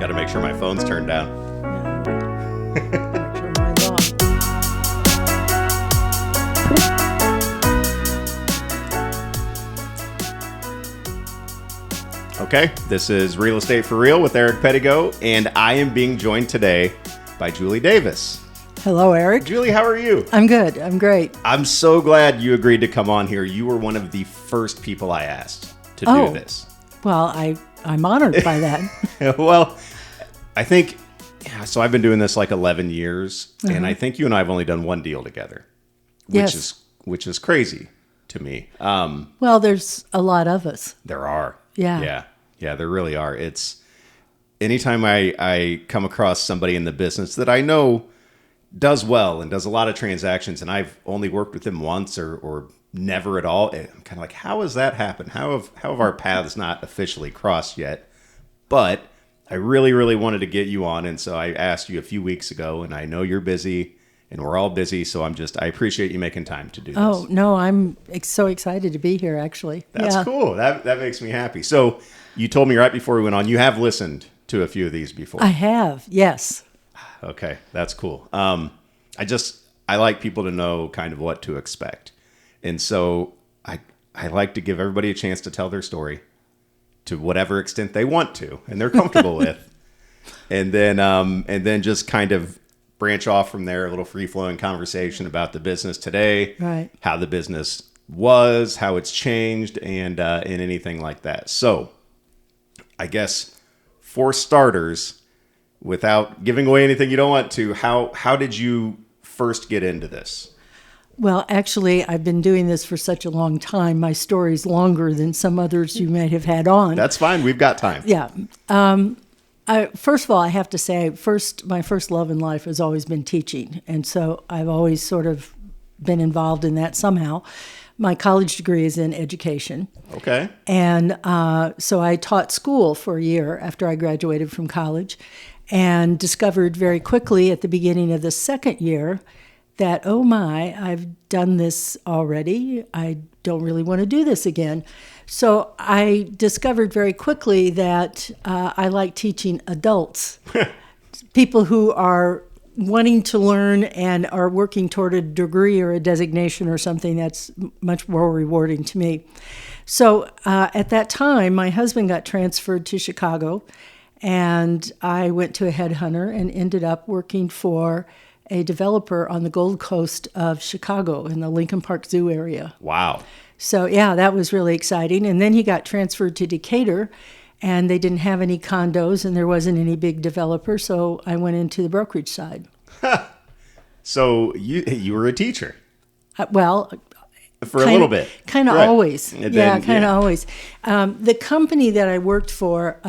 Got to make sure my phone's turned down. Yeah. Make sure mine's on. Okay, this is Real Estate for Real with Eric Pedigo, and I am being joined today by Julie Davis. Hello, Eric. Julie, how are you? I'm good. I'm great. I'm so glad you agreed to come on here. You were one of the first people I asked to do this. Well, I'm honored by that. Well, I think, so I've been doing this like 11 years, and I think you and I have only done one deal together, which is crazy to me. Well, there's a lot of us. There are. Yeah. Yeah, there really are. It's anytime I come across somebody in the business that I know does well and does a lot of transactions, and I've only worked with them once or never at all, I'm kind of like, how has that happened? How have our paths not officially crossed yet? But I really, really wanted to get you on, and so I asked you a few weeks ago, and I know you're busy, and we're all busy, so I appreciate you making time to do this. Oh, no, I'm so excited to be here, actually. That's cool. That makes me happy. So you told me right before we went on, you have listened to a few of these before. I have, yes. Okay, that's cool. I like people to know kind of what to expect. And so I like to give everybody a chance to tell their story to whatever extent they want to and they're comfortable with. And then just kind of branch off from there, a little free-flowing conversation about the business today, right? How the business was, how it's changed, and anything like that. So I guess for starters, without giving away anything you don't want to, how did you first get into this? Well, actually, I've been doing this for such a long time. My story's longer than some others you may have had on. That's fine. We've got time. Yeah. First of all, I have to say, my first love in life has always been teaching. And so I've always sort of been involved in that somehow. My college degree is in education. Okay. And so I taught school for a year after I graduated from college and discovered very quickly at the beginning of the second year that, oh my, I've done this already. I don't really want to do this again. So I discovered very quickly that I like teaching adults, people who are wanting to learn and are working toward a degree or a designation or something that's much more rewarding to me. So at that time, my husband got transferred to Chicago, and I went to a headhunter and ended up working for a developer on the Gold Coast of Chicago in the Lincoln Park Zoo area. Wow. So, yeah, that was really exciting. And then he got transferred to Decatur, and they didn't have any condos, and there wasn't any big developer, so I went into the brokerage side. So you were a teacher? Well, for a little bit. Kind of right. always. Always. The company that I worked for,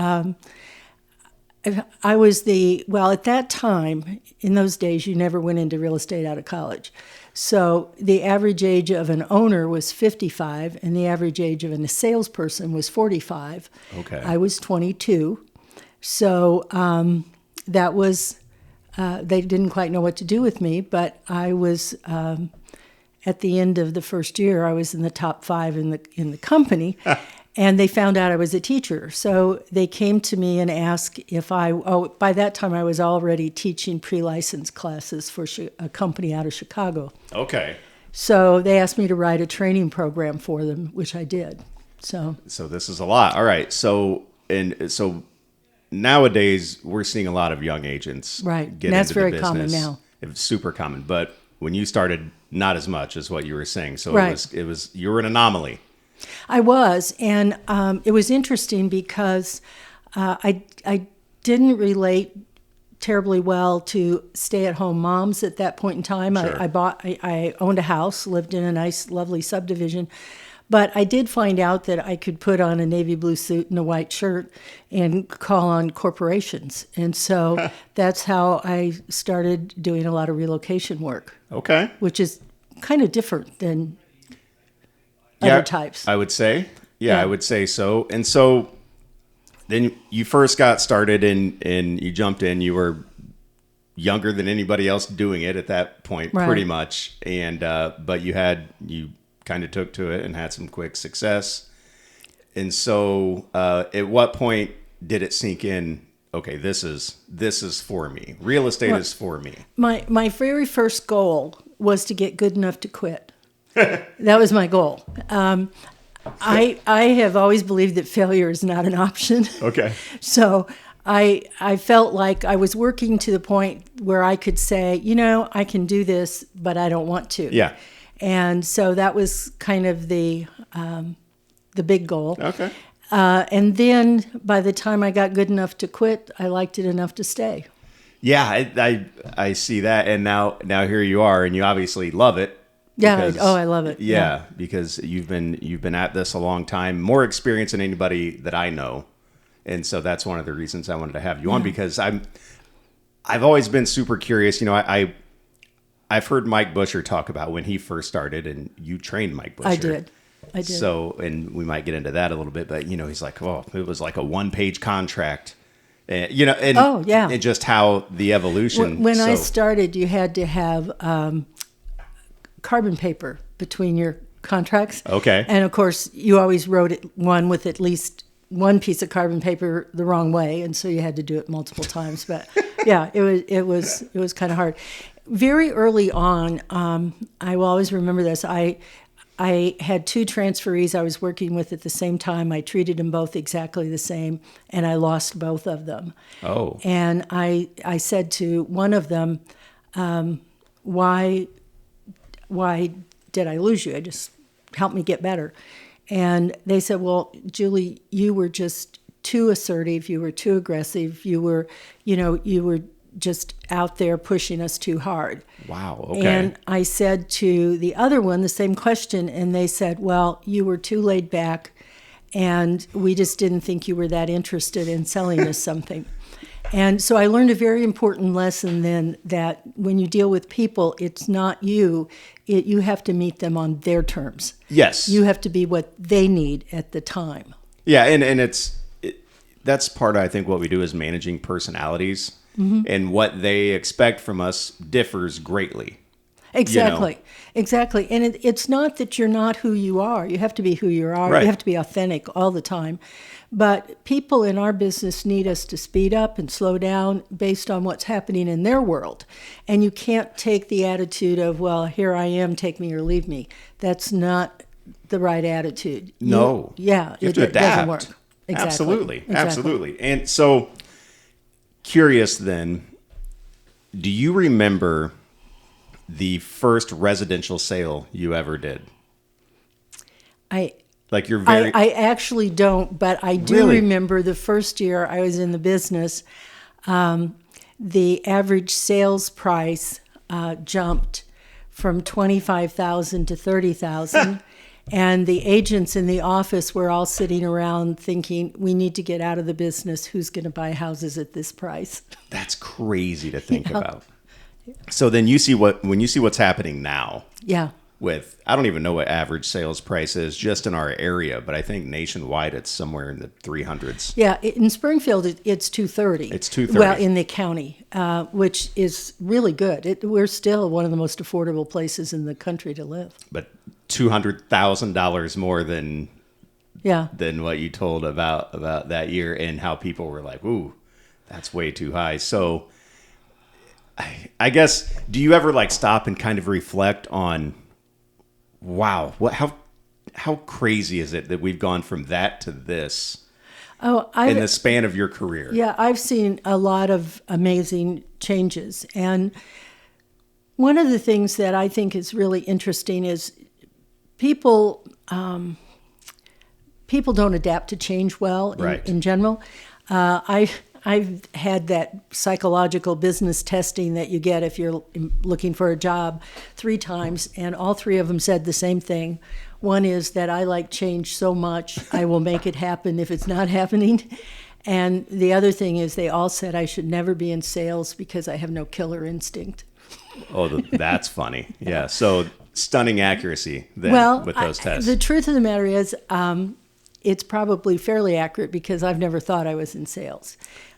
I was at that time, in those days, you never went into real estate out of college. So the average age of an owner was 55, and the average age of a salesperson was 45. Okay. I was 22. So that was, they didn't quite know what to do with me, but I was, at the end of the first year, I was in the top 5 in the company. And they found out I was a teacher. So they came to me and asked if by that time I was already teaching pre-license classes for a company out of Chicago. Okay. So they asked me to write a training program for them, which I did. So this is a lot. All right. So nowadays we're seeing a lot of young agents right. get and that's into very the business. common now. It's super common. But when you started, not as much as what you were saying. So right. it was you were an anomaly. I was, and it was interesting because I didn't relate terribly well to stay-at-home moms at that point in time. Sure. I owned a house, lived in a nice, lovely subdivision, but I did find out that I could put on a navy blue suit and a white shirt and call on corporations, and so that's how I started doing a lot of relocation work. Okay, which is kind of different than other types. I would say. Yeah, I would say so. And so then you first got started and you jumped in. You were younger than anybody else doing it at that point, right. pretty much. And but you kind of took to it and had some quick success. And so at what point did it sink in? okay, this is for me. Real estate is for me. My very first goal was to get good enough to quit. That was my goal. I have always believed that failure is not an option. Okay. So I felt like I was working to the point where I could say, I can do this, but I don't want to. Yeah. And so that was kind of the big goal. Okay. And then by the time I got good enough to quit, I liked it enough to stay. Yeah, I see that, and now here you are, and you obviously love it. Yeah. I love it. Yeah, because you've been at this a long time, more experience than anybody that I know, and so that's one of the reasons I wanted to have you on, because I've always been super curious. I've heard Mike Buscher talk about when he first started, and you trained Mike Buscher. I did. So, and we might get into that a little bit, but he's like, oh, it was like a 1-page contract, and and just how the evolution. When I started, you had to have carbon paper between your contracts. Okay. And of course, you always wrote one with at least one piece of carbon paper the wrong way, and so you had to do it multiple times. But yeah, it was kind of hard. Very early on, I will always remember this. I had 2 transferees I was working with at the same time. I treated them both exactly the same, and I lost both of them. Oh. And I said to one of them, why did I lose you? Just help me get better. And they said, well, Julie, you were just too assertive. You were too aggressive. You were just out there pushing us too hard. Wow. Okay. And I said to the other one the same question, and they said, well, you were too laid back, and we just didn't think you were that interested in selling us something. And so I learned a very important lesson then, that when you deal with people, it's not you. You have to meet them on their terms. Yes. You have to be what they need at the time. Yeah, and that's part of, I think, what we do is managing personalities. Mm-hmm. And what they expect from us differs greatly. Exactly. Exactly. And it's not that you're not who you are. You have to be who you are. Right. You have to be authentic all the time. But people in our business need us to speed up and slow down based on what's happening in their world. And you can't take the attitude of, well, here I am, take me or leave me. That's not the right attitude. No. You have to adapt. It doesn't work. Exactly. Absolutely. And so, curious then, do you remember the first residential sale you ever did? I actually don't, but I do remember the first year I was in the business, the average sales price jumped from $25,000 to $30,000. And the agents in the office were all sitting around thinking, we need to get out of the business. Who's going to buy houses at this price? That's crazy to think about. So then when you see what's happening now. Yeah. With, I don't even know what average sales price is just in our area, but I think nationwide it's somewhere in the 300s. Yeah, in Springfield it's 230. It's 230. Well, in the county, which is really good. We're still one of the most affordable places in the country to live. But $200,000 more than what you told about that year, and how people were like, "Ooh, that's way too high." So, I guess, do you ever like stop and kind of reflect on, wow, how crazy is it that we've gone from that to this? In the span of your career? Yeah, I've seen a lot of amazing changes, and one of the things that I think is really interesting is people don't adapt to change well in general. I've had that psychological business testing that you get if you're looking for a job 3 times, and all 3 of them said the same thing. One is that I like change so much, I will make it happen if it's not happening. And the other thing is they all said I should never be in sales because I have no killer instinct. Oh, that's funny. Yeah. So stunning accuracy then with those tests. The truth of the matter is it's probably fairly accurate because I've never thought I was in sales.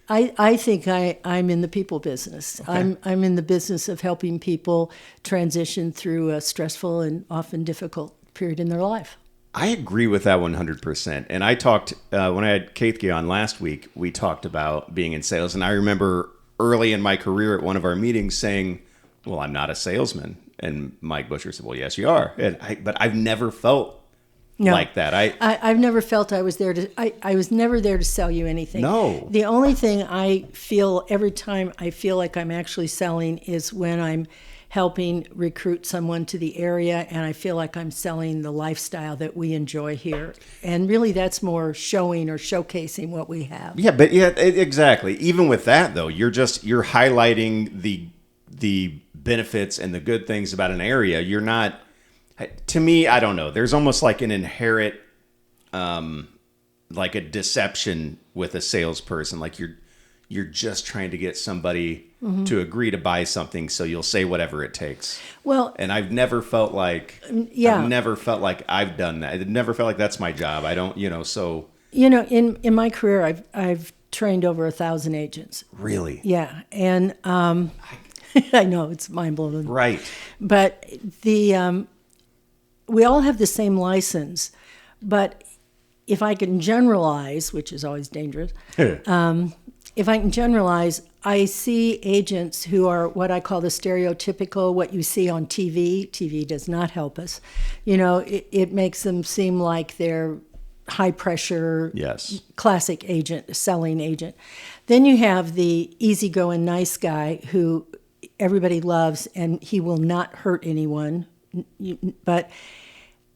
I think I'm in the people business. Okay. I'm in the business of helping people transition through a stressful and often difficult period in their life. I agree with that 100%. And I talked, when I had Kaithke on last week, we talked about being in sales. And I remember early in my career at one of our meetings saying, well, I'm not a salesman. And Mike Buscher said, well, yes, you are. But I've never felt like that. I've never felt I was there to, I was never there to sell you anything. No. The only thing I feel every time I feel like I'm actually selling is when I'm helping recruit someone to the area, and I feel like I'm selling the lifestyle that we enjoy here. And really that's more showing or showcasing what we have. Yeah, but exactly. Even with that though, you're highlighting the benefits and the good things about an area. You're not, to me, I don't know. There's almost like an inherent like a deception with a salesperson. Like you're just trying to get somebody to agree to buy something, so you'll say whatever it takes. Well, and I've never felt like I've done that. It never felt like that's my job. I don't, so. In my career, I've trained over 1,000 agents. Really? Yeah, and I know it's mind blowing. Right. But we all have the same license, but if I can generalize, which is always dangerous, if I can generalize, I see agents who are what I call the stereotypical, what you see on TV. TV does not help us. It makes them seem like they're high pressure, yes, classic agent, selling agent. Then you have the easygoing nice guy who everybody loves and he will not hurt anyone. And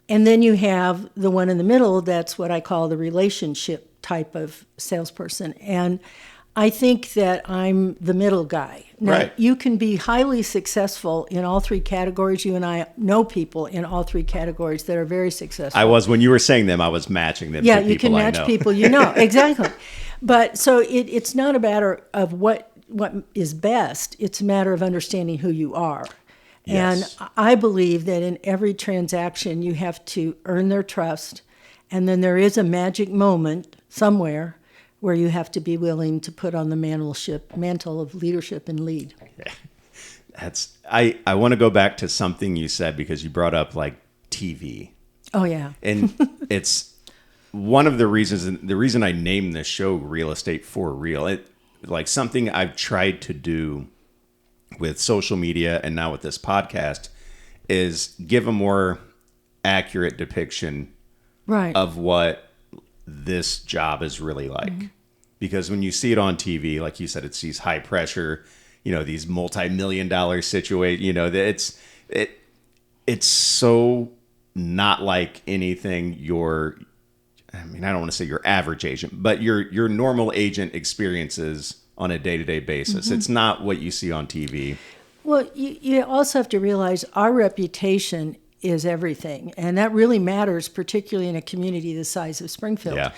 then you have the one in the middle, that's what I call the relationship type of salesperson. And I think that I'm the middle guy. Now, right. You can be highly successful in all three categories. You and I know people in all three categories that are very successful. I was, when you were saying them, I was matching them. Yeah, to you can match people you know. Exactly. But so it's not a matter of what is best. It's a matter of understanding who you are. Yes. And I believe that in every transaction, you have to earn their trust. And then there is a magic moment somewhere where you have to be willing to put on the mantle of leadership and lead. I want to go back to something you said, because you brought up like TV. Oh, yeah. And it's one of the reasons, the reason I named this show Real Estate for Real. Like something I've tried to do with social media and now with this podcast is give a more accurate depiction of what this job is really like. Mm-hmm. Because when you see it on TV, like you said, it's these high pressure, these multi-million-dollar situations, it's so not like anything I don't want to say your average agent, but your normal agent experiences on a day-to-day basis. Mm-hmm. It's not what you see on TV. Well, you also have to realize our reputation is everything, and that really matters, particularly in a community the size of Springfield. Yeah.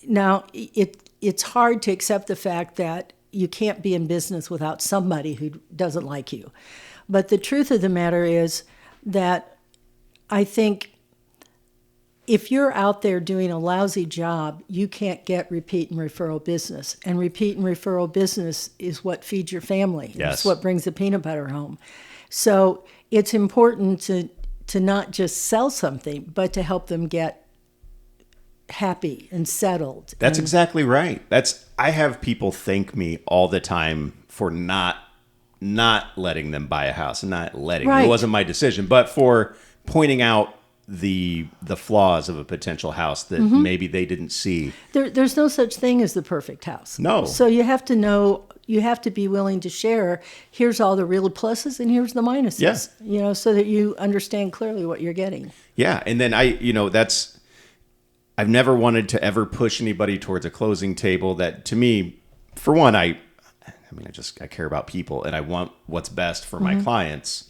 Now, it's hard to accept the fact that you can't be in business without somebody who doesn't like you. But the truth of the matter is that I think if you're out there doing a lousy job, you can't get repeat and referral business. And repeat and referral business is what feeds your family. Yes. It's what brings the peanut butter home. So it's important to not just sell something, but to help them get happy and settled. That's exactly right. I have people thank me all the time for not letting them buy a house, and not letting. Right. It wasn't my decision, but for pointing out the flaws of a potential house that mm-hmm. maybe they didn't see. There's no such thing as the perfect house. No. So you have to know, you have to be willing to share, here's all the real pluses and here's the minuses. Yeah. So that you understand clearly what you're getting. Yeah. And then I've never wanted to ever push anybody towards a closing table. That, to me, for one, I care about people, and I want what's best for mm-hmm. my clients.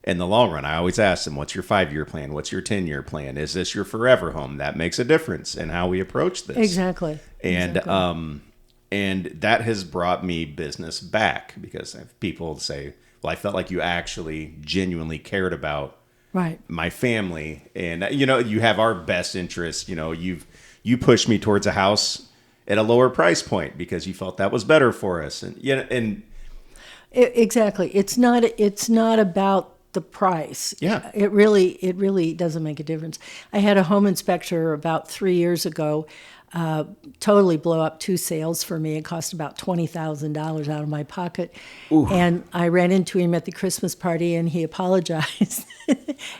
In the long run, I always ask them, what's your 5-year plan? What's your 10-year plan? Is this your forever home? That makes a difference in how we approach this. Exactly. And that has brought me business back, because I have people say, well, I felt like you actually genuinely cared about my family. And, you have our best interest. You pushed me towards a house at a lower price point because you felt that was better for us. And, Exactly. It's not about the price. Yeah. It really doesn't make a difference. I had a home inspector about 3 years ago totally blow up 2 sales for me. It cost about $20,000 out of my pocket. Ooh. And I ran into him at the Christmas party, and he apologized.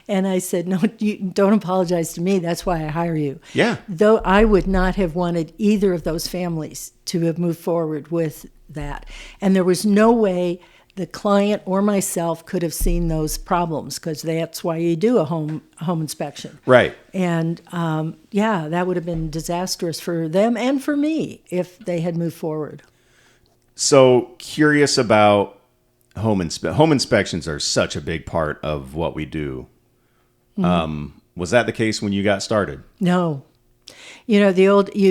And I said, no, you don't apologize to me. That's why I hire you. Yeah. Though I would not have wanted either of those families to have moved forward with that. And there was no way the client or myself could have seen those problems, because that's why you do a home inspection. Right. And that would have been disastrous for them and for me if they had moved forward. So curious about home inspections are such a big part of what we do. Was that the case when you got started? No. You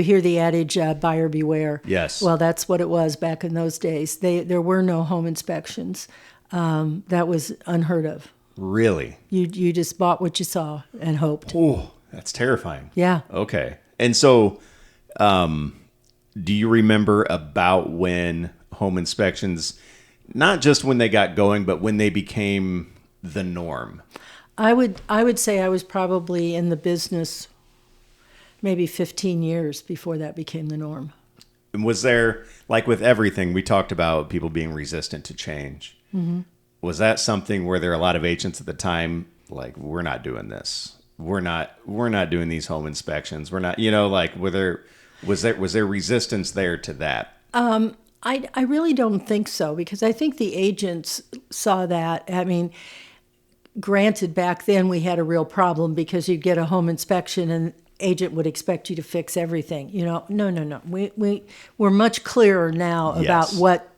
hear the adage, buyer beware. Yes. Well, that's what it was back in those days. There were no home inspections. That was unheard of. Really? You just bought what you saw and hoped. Oh, that's terrifying. Yeah. Okay. And so, do you remember about when home inspections, not just when they got going, but when they became the norm? I would say I was probably in the business maybe 15 years before that became the norm. And was there, like with everything, we talked about people being resistant to change. Mm-hmm. Was that something where there are a lot of agents at the time, like, we're not doing this. We're not doing these home inspections. We're not, like, was there resistance there to that? I really don't think so, because I think the agents saw that. I mean, granted, back then we had a real problem because you'd get a home inspection and agent would expect you to fix everything. No. We're much clearer now about what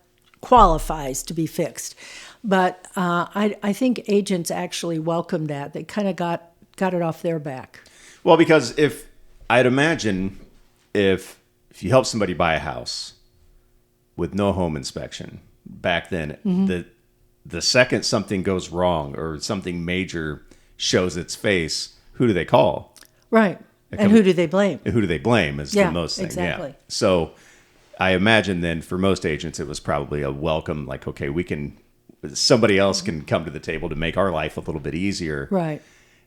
qualifies to be fixed. But I think agents actually welcomed that. They kind of got it off their back. Well, because I'd imagine if you help somebody buy a house with no home inspection back then, mm-hmm. the second something goes wrong or something major shows its face, who do they call? Right. And who do they blame? Who do they blame is the most thing. Exactly. Yeah. So I imagine then for most agents, it was probably a welcome, like, okay, somebody else can come to the table to make our life a little bit easier. Right.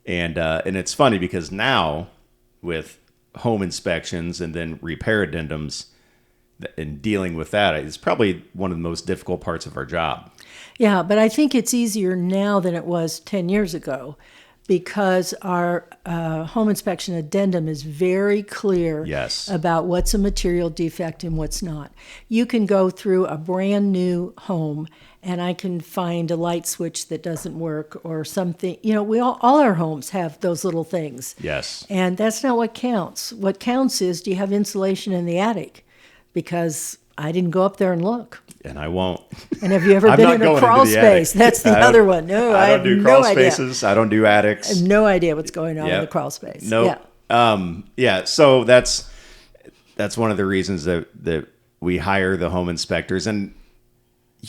And it's funny because now with home inspections and then repair addendums and dealing with that is probably one of the most difficult parts of our job. Yeah, but I think it's easier now than it was 10 years ago, because our home inspection addendum is very clear about what's a material defect and what's not. You can go through a brand new home and I can find a light switch that doesn't work or something. We all our homes have those little things. Yes. And that's not what counts. What counts is, do you have insulation in the attic? Because I didn't go up there and look. And I won't. And have you ever been in a crawl space? That's the other one. No, I don't do crawl spaces. I don't do attics. I have no idea what's going on in the crawl space. Nope. Yeah. So that's one of the reasons that we hire the home inspectors. And,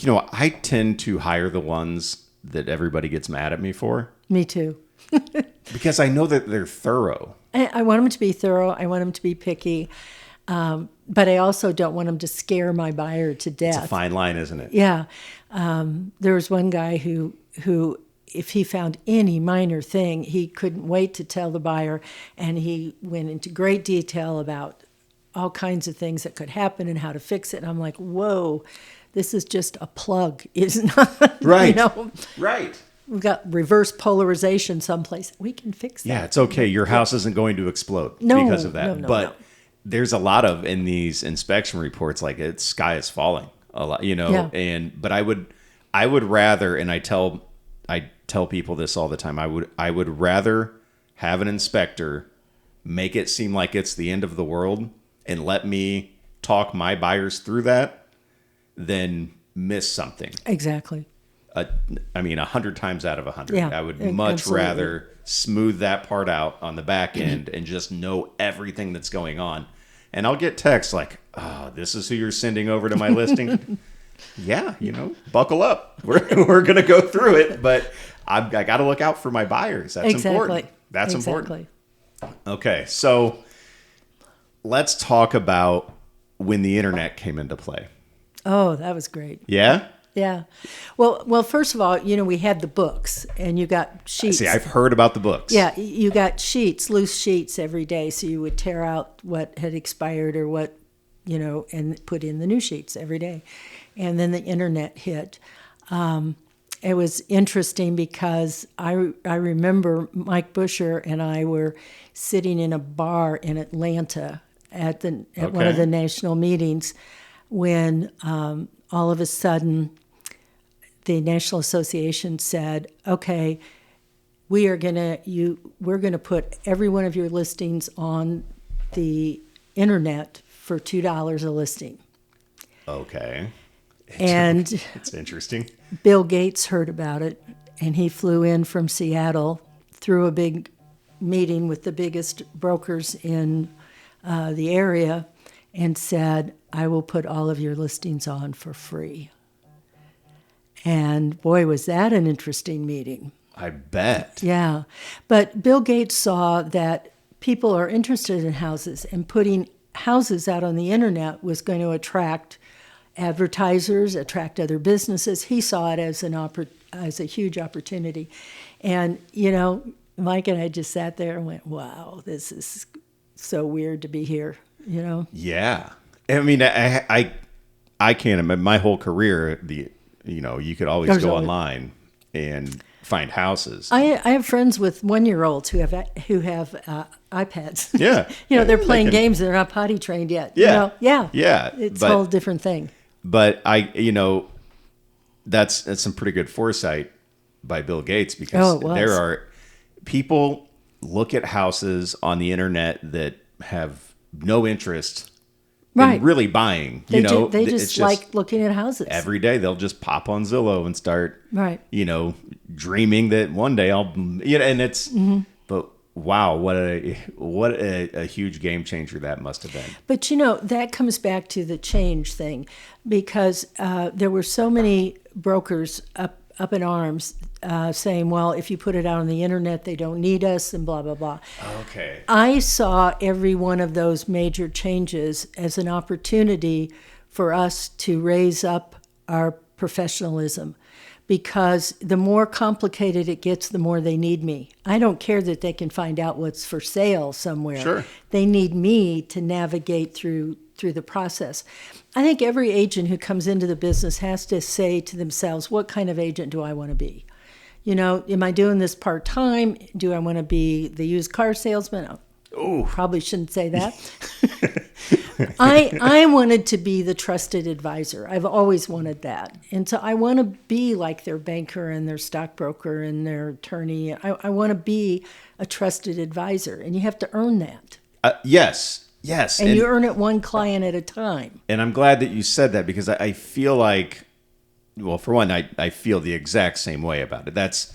I tend to hire the ones that everybody gets mad at me for. Me too. Because I know that they're thorough. I want them to be thorough. I want them to be picky. But I also don't want them to scare my buyer to death. It's a fine line, isn't it? Yeah. There was one guy who, if he found any minor thing, he couldn't wait to tell the buyer, and he went into great detail about all kinds of things that could happen and how to fix it. And I'm like, whoa, this is just a plug. It's not, right. Right. We've got reverse polarization someplace. We can fix that. Yeah, it's okay. Your house isn't going to explode because of that. No. There's a lot of in these inspection reports, like sky is falling a lot, but I would rather, and I tell people this all the time, I would rather have an inspector make it seem like it's the end of the world and let me talk my buyers through that than miss something. Exactly. 100 times out of 100. Yeah, I would much absolutely. rather smooth that part out on the back end and just know everything that's going on. And I'll get texts like, "Oh, this is who you're sending over to my listing." Yeah, buckle up. We're gonna go through it, but I got to look out for my buyers. That's important. That's important. Okay, so let's talk about when the internet came into play. Oh, that was great. Yeah? Yeah. Well, first of all, we had the books, and you got sheets. See, I've heard about the books. Yeah, you got sheets, loose sheets every day. So you would tear out what had expired or what, and put in the new sheets every day. And then the internet hit. It was interesting because I remember Mike Buscher and I were sitting in a bar in Atlanta at one of the national meetings when all of a sudden the National Association said, "Okay, we're gonna put every one of your listings on the internet for $2 a listing." Okay. And it's interesting. Bill Gates heard about it, and he flew in from Seattle, threw a big meeting with the biggest brokers in the area, and said, "I will put all of your listings on for free." And boy, was that an interesting meeting. I bet. Yeah. But Bill Gates saw that people are interested in houses, and putting houses out on the internet was going to attract advertisers, attract other businesses. He saw it as as a huge opportunity. And, Mike and I just sat there and went, wow, this is so weird to be here, Yeah. I mean, I can't imagine my whole career, you could always go online and find houses. I have friends with 1-year-olds who have iPads. Yeah. They're playing games. They're not potty trained yet. Yeah. Yeah. It's a whole different thing. But that's some pretty good foresight by Bill Gates, because there are people look at houses on the internet that have no interest in really buying. They just like looking at houses. Every day they'll just pop on Zillow and start, dreaming that one day I'll, and it's, but wow, what a huge game changer that must have been. But that comes back to the change thing, because there were so many brokers up in arms saying, well, if you put it out on the internet, they don't need us, and blah, blah, blah. Okay. I saw every one of those major changes as an opportunity for us to raise up our professionalism, because the more complicated it gets, the more they need me. I don't care that they can find out what's for sale somewhere. Sure. They need me to navigate through the process. I think every agent who comes into the business has to say to themselves, what kind of agent do I want to be? Am I doing this part-time? Do I want to be the used car salesman? Oh, probably shouldn't say that. I wanted to be the trusted advisor. I've always wanted that. And so I want to be like their banker and their stockbroker and their attorney. I want to be a trusted advisor, and you have to earn that. Yes. And you earn it one client at a time. And I'm glad that you said that, because I feel like, well, for one, I feel the exact same way about it.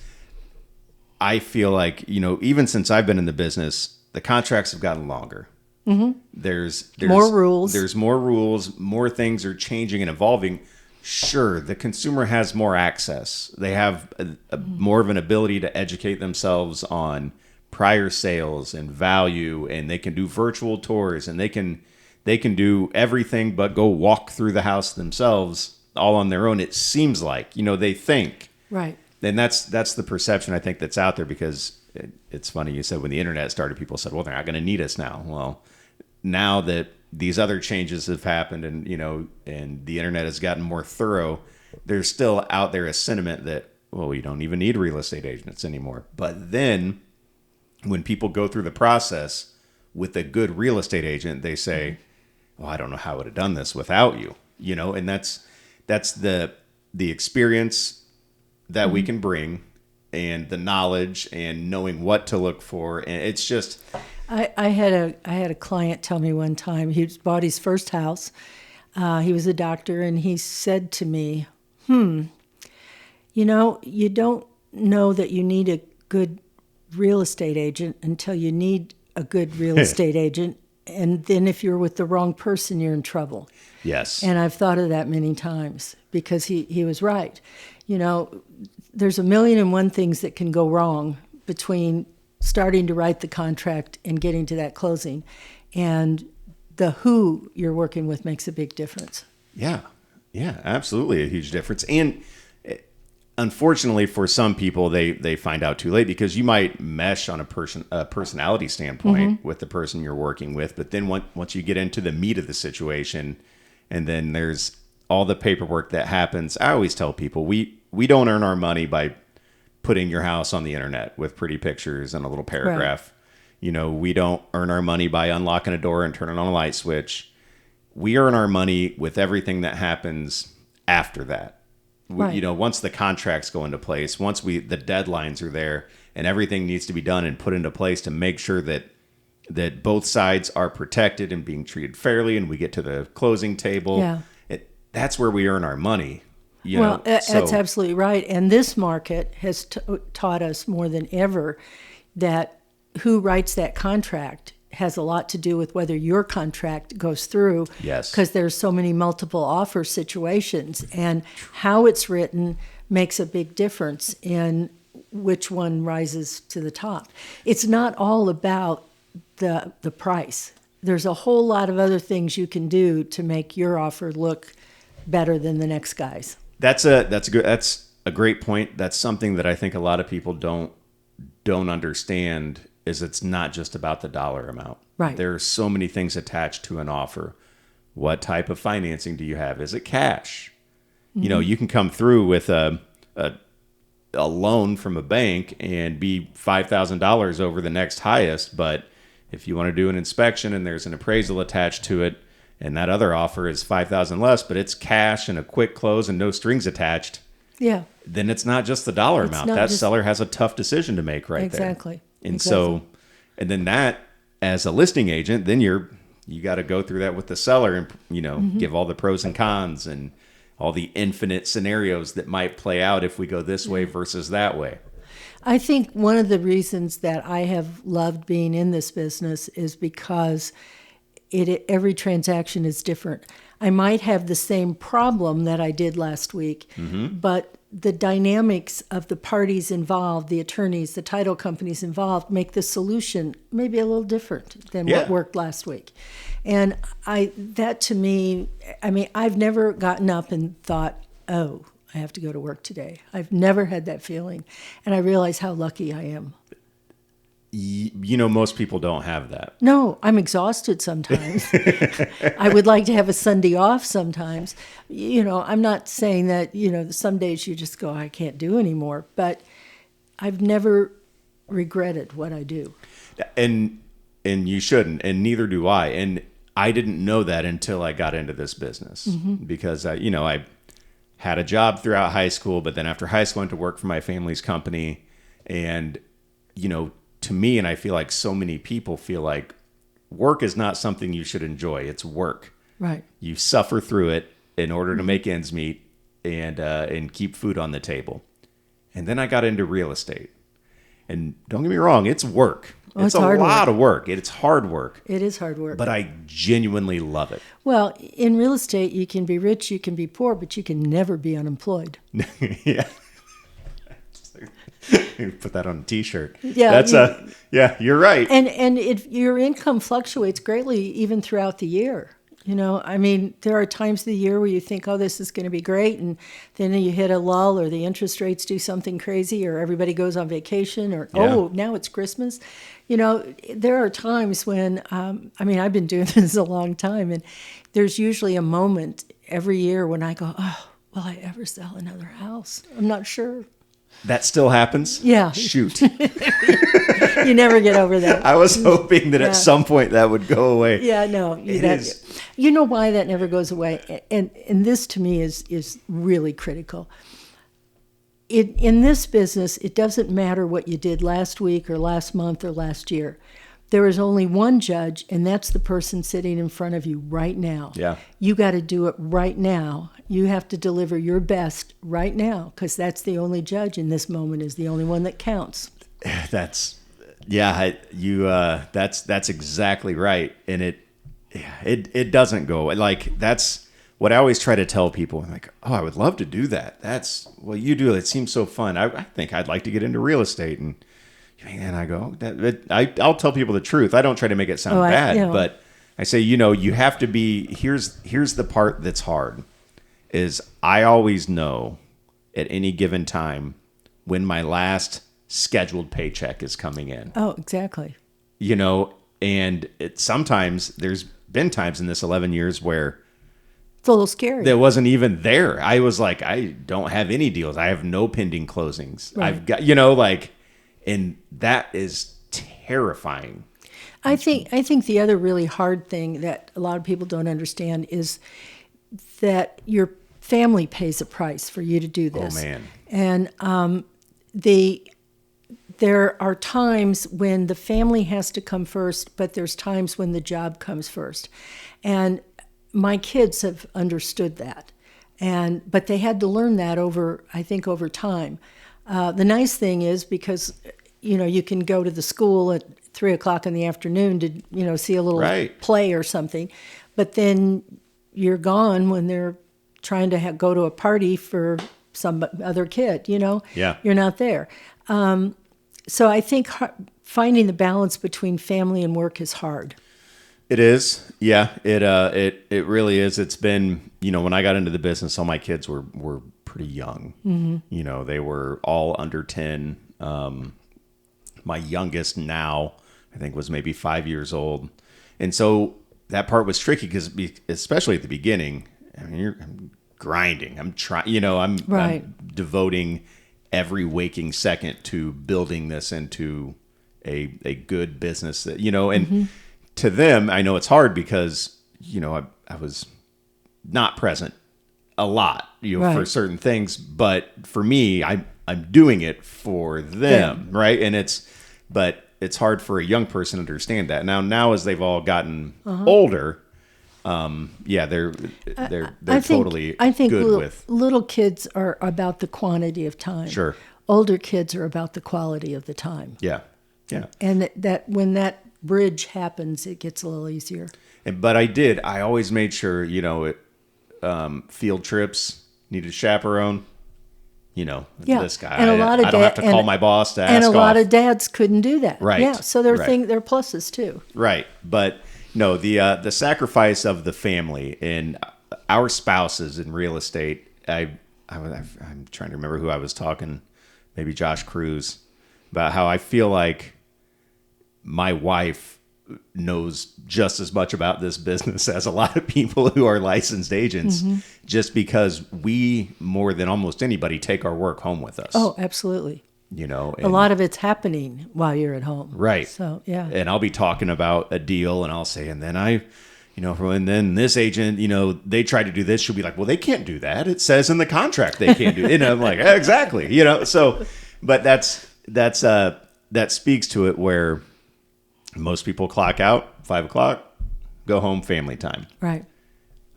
I feel like, even since I've been in the business, the contracts have gotten longer. Mm-hmm. There's more rules. There's more rules. More things are changing and evolving. Sure, the consumer has more access. They have more of an ability to educate themselves on prior sales and value, and they can do virtual tours, and they can do everything but go walk through the house themselves all on their own. It seems like, they think. Right. And that's the perception I think that's out there, because it's funny, you said when the internet started, people said, well, they're not going to need us now. Well, now that these other changes have happened, and and the internet has gotten more thorough, there's still out there a sentiment that, well, we don't even need real estate agents anymore. But then when people go through the process with a good real estate agent, they say, well, I don't know how I would have done this without you, and that's the experience that we can bring, and the knowledge and knowing what to look for. And it's just, I had a client tell me one time, he bought his first house. He was a doctor, and he said to me, you don't know that you need a good real estate agent until you need a good real estate agent. And then if you're with the wrong person, you're in trouble. Yes. And I've thought of that many times, because he was right. There's 1,000,001 things that can go wrong between starting to write the contract and getting to that closing. And the who you're working with makes a big difference. Yeah. Yeah, absolutely a huge difference. And unfortunately for some people, they find out too late, because you might mesh on a personality standpoint with the person you're working with. But then once you get into the meat of the situation, and then there's all the paperwork that happens. I always tell people, we don't earn our money by putting your house on the internet with pretty pictures and a little paragraph. Right. We don't earn our money by unlocking a door and turning on a light switch. We earn our money with everything that happens after that. Right. Once the contracts go into place, once the deadlines are there, and everything needs to be done and put into place to make sure that both sides are protected and being treated fairly, and we get to the closing table. Yeah. That's where we earn our money. That's absolutely right. And this market has taught us more than ever that who writes that contract has a lot to do with whether your contract goes through. Yes. Because there's so many multiple offer situations, and how it's written makes a big difference in which one rises to the top. It's not all about the price. There's a whole lot of other things you can do to make your offer look better than the next guy's. That's a great point. That's something that I think a lot of people don't understand, is it's not just about the dollar amount. Right. There are so many things attached to an offer. What type of financing do you have? Is it cash? Mm-hmm. You can come through with a loan from a bank and be $5,000 over the next highest, but if you want to do an inspection and there's an appraisal attached to it, and that other offer is $5,000 less, but it's cash and a quick close and no strings attached. Yeah. Then it's not just the dollar amount. That seller has a tough decision to make there. Exactly. So, and then that, as a listing agent, then you got to go through that with the seller and, give all the pros and cons and all the infinite scenarios that might play out if we go this way versus that way. I think one of the reasons that I have loved being in this business is because every transaction is different. I might have the same problem that I did last week, but the dynamics of the parties involved, the attorneys, the title companies involved, make the solution maybe a little different than what worked last week. And that to me, I've never gotten up and thought, oh, I have to go to work today. I've never had that feeling. And I realize how lucky I am. Most people don't have that. No, I'm exhausted sometimes. I would like to have a Sunday off sometimes. I'm not saying that, some days you just go, I can't do anymore. But I've never regretted what I do. And you shouldn't, and neither do I. And I didn't know that until I got into this business, because I had a job throughout high school, but then after high school I went to work for my family's company. And, to me, and I feel like so many people feel like work is not something you should enjoy. It's work. Right. You suffer through it in order to make ends meet and keep food on the table. And then I got into real estate. And don't get me wrong, it's work. It's a lot of work. It's hard work. It is hard work. But I genuinely love it. Well, in real estate, you can be rich, you can be poor, but you can never be unemployed. Yeah. Put that on a T-shirt. Yeah, you're right. And your income fluctuates greatly even throughout the year. There are times of the year where you think, oh, this is going to be great, and then you hit a lull, or the interest rates do something crazy, or everybody goes on vacation, or now it's Christmas. There are times when I've been doing this a long time, and there's usually a moment every year when I go, oh, will I ever sell another house? I'm not sure. That still happens? Yeah. Shoot. You never get over that. I was hoping that at some point that would go away. Yeah, no. It is. You know why that never goes away? And this to me is really critical. In this business, it doesn't matter what you did last week or last month or last year. There is only one judge, and that's the person sitting in front of you right now. Yeah. You got to do it right now. You have to deliver your best right now, because that's the only judge in this moment, is the only one that counts. That's exactly right. And it doesn't go like, that's what I always try to tell people. I'm like, oh, I would love to do that. That's what you do. It seems so fun. I think I'd like to get into real estate. And I go, I'll tell people the truth. I don't try to make it sound bad, but I say, you have to be, here's the part that's hard, is I always know at any given time when my last scheduled paycheck is coming in. Oh, exactly. And sometimes there's been times in this 11 years where It's a little scary. that wasn't even there. I was like, I don't have any deals. I have no pending closings. Right. I've got, and that is terrifying. I think the other really hard thing that a lot of people don't understand is that your family pays a price for you to do this. Oh, man. And there are times when the family has to come first, but there's times when the job comes first. And my kids have understood that. But they had to learn that over time. The nice thing is because, you can go to the school at 3:00 in the afternoon to, see a little play or something. But then you're gone when they're trying to go to a party for some other kid, Yeah. You're not there. So I think finding the balance between family and work is hard. It is. Yeah, it really is. It's been, when I got into the business, all my kids were pretty young. Mm-hmm. They were all under 10. My youngest now, I think, was maybe 5 years old. And so that part was tricky because especially at the beginning, I mean, I'm grinding. I'm trying, I'm devoting every waking second to building this into a good business that, and to them, I know it's hard because, I was not present a lot, for certain things, but for me, I'm doing it for them. Right. And but it's hard for a young person to understand that now as they've all gotten older, they're totally good with. Little kids are about the quantity of time. Sure. Older kids are about the quality of the time. Yeah. Yeah. And that when that bridge happens, it gets a little easier. But I always made sure, field trips, needed a chaperone, this guy. And I don't have to call my boss to ask And a lot off. of dads couldn't do that. Right. Yeah. So there are pluses too. Right. But no, the sacrifice of the family and our spouses in real estate. I'm trying to remember who I was talking, maybe Josh Cruz, about how I feel like my wife knows just as much about this business as a lot of people who are licensed agents, just because we, more than almost anybody, take our work home with us. Oh, absolutely. A lot of it's happening while you're at home. Right. So, yeah. And I'll be talking about a deal and I'll say, and then and then this agent, they tried to do this. She'll be like, well, they can't do that. It says in the contract they can't do it. And I'm like, exactly. So, but that speaks to it where most people clock out 5:00, go home, family time. Right.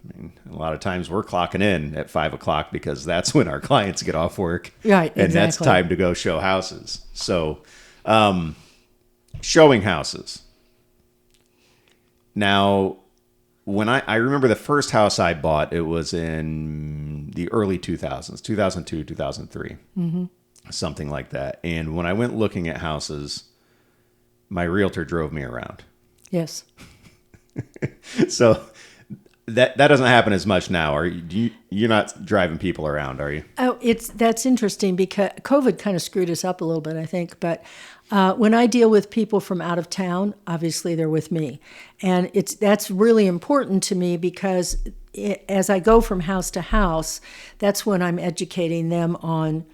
I mean, a lot of times we're clocking in at 5:00 because that's when our clients get off work. Right. And that's time to go show houses. So, showing houses. Now, when I remember the first house I bought, it was in the early 2000s, 2002, 2003, something like that. And when I went looking at houses, my realtor drove me around. Yes. So that doesn't happen as much now. You're not driving people around, are you? Oh, that's interesting because COVID kind of screwed us up a little bit, I think. But when I deal with people from out of town, obviously they're with me, and that's really important to me because as I go from house to house, that's when I'm educating them on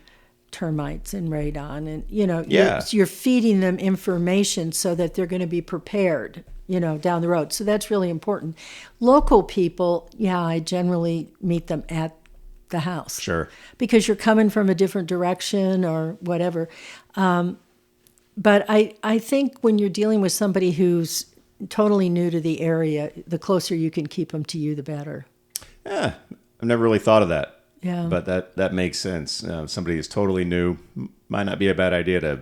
termites and radon, and you're feeding them information so that they're going to be prepared, down the road. So that's really important. Local people, I generally meet them at the house. Sure. Because you're coming from a different direction or whatever. But I think when you're dealing with somebody who's totally new to the area, the closer you can keep them to you, the better. Yeah, I've never really thought of that. Yeah. But that makes sense. Somebody who's totally new, might not be a bad idea to